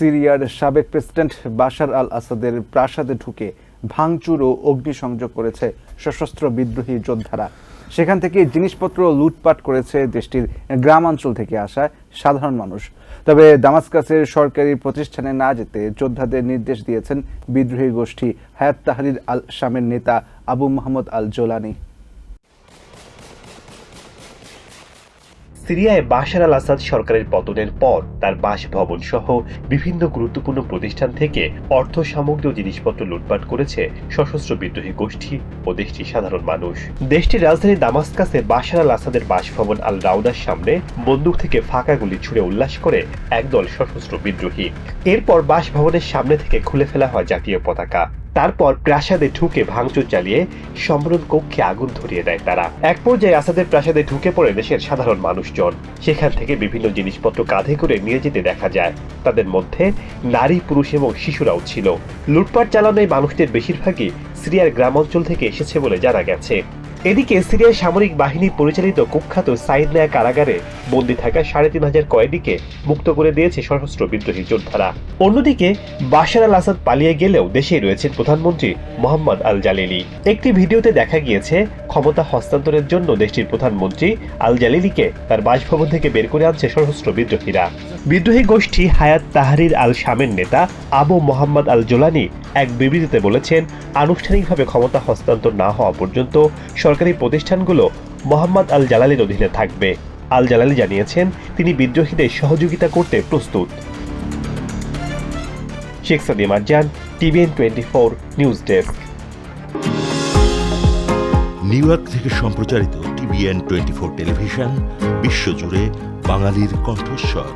সিরিয়ার সাবেক president Bashar আল আসাদের প্রাসাদে ঢুকে ভাঙচুর ও অগ্নিসংযোগ করেছে সশস্ত্র বিদ্রোহী যোদ্ধারা। সেখান থেকে জিনিসপত্র লুটপাট করেছে দেশটির গ্রামাঞ্চল থেকে আসা সাধারণ মানুষ। তবে দামাস্কাসের সরকারি প্রতিষ্ঠানে না যেতে যোদ্ধাদের নির্দেশ দিয়েছেন বিদ্রোহী গোষ্ঠী হায়াত তাহরির আল শামের নেতা আবু মোহাম্মদ আল জোলানি। সিরিয়ায় বাশার আল আসাদ সরকারের পতনের পর তার বাসভবন সহ বিভিন্ন গুরুত্বপূর্ণ প্রতিষ্ঠান থেকে অর্থ সামগ্রী ও জিনিসপত্র লুটপাট করেছে সশস্ত্র বিদ্রোহী গোষ্ঠী ও দেশটির সাধারণ মানুষ। দেশটির রাজধানী দামাস্কাসে বাশার আল আসাদের বাসভবন আল রাউদার সামনে বন্দুক থেকে ফাঁকা গুলি ছুড়ে উল্লাস করে একদল সশস্ত্র বিদ্রোহী। এরপর বাসভবনের সামনে থেকে খুলে ফেলা হয় জাতীয় পতাকা। তারপর প্রাসাদে ঢুকে ভাঙচুর চালিয়ে সম্মেলন কক্ষে আগুন ধরিয়ে দেয় তারা। এক পর্যায়ে আসাদের প্রাসাদে ঢুকে পড়ে দেশের সাধারণ মানুষজন। সেখান থেকে বিভিন্ন জিনিসপত্র কাঁধে করে নিয়ে যেতে দেখা যায়। তাদের মধ্যে নারী, পুরুষ এবং শিশুরাও ছিল। লুটপাট চালানো এই মানুষদের বেশিরভাগই সিরিয়ার গ্রামাঞ্চল থেকে এসেছে বলে জানা গেছে। এদিকে সিরিয়ার সামরিক বাহিনী পরিচালিত কুখ্যাত সাইদনায়া কারাগারে বন্দী থাকা ৩৫০০ কয়েদিকে মুক্ত করে দিয়েছে সশস্ত্র বিদ্রোহী যোদ্ধারা। অন্যদিকে বাশার আল আসাদ পালিয়ে গেলেও দেশেই রয়েছেন প্রধানমন্ত্রী মোহাম্মদ আল জালিলি। একটি ভিডিওতে দেখা গিয়েছে ক্ষমতা হস্তান্তরের জন্য দেশটির প্রধানমন্ত্রী আল জালিলিকে তার বাসভবন থেকে বের করে আনছে সশস্ত্র বিদ্রোহীরা। বিদ্রোহী গোষ্ঠী হায়াত তাহরির আল শামের নেতা আবু মোহাম্মদ আল জোলানি এক বিবৃতিতে বলেছেন, আনুষ্ঠানিকভাবে ক্ষমতা হস্তান্তর না হওয়া পর্যন্ত সরকারি প্রতিষ্ঠানগুলো মোহাম্মদ আল জালালির অধীনে থাকবে। আল জালালি জানিয়েছেন তিনি বিদ্রোহীদের সহযোগিতা করতে প্রস্তুত। Sheikh Sadim Arjan, TVN 24 news desk. New York থেকে সম্প্রচারিত TVN 24 টেলিভিশন বিশ্বজুড়ে বাঙালির কণ্ঠস্বর।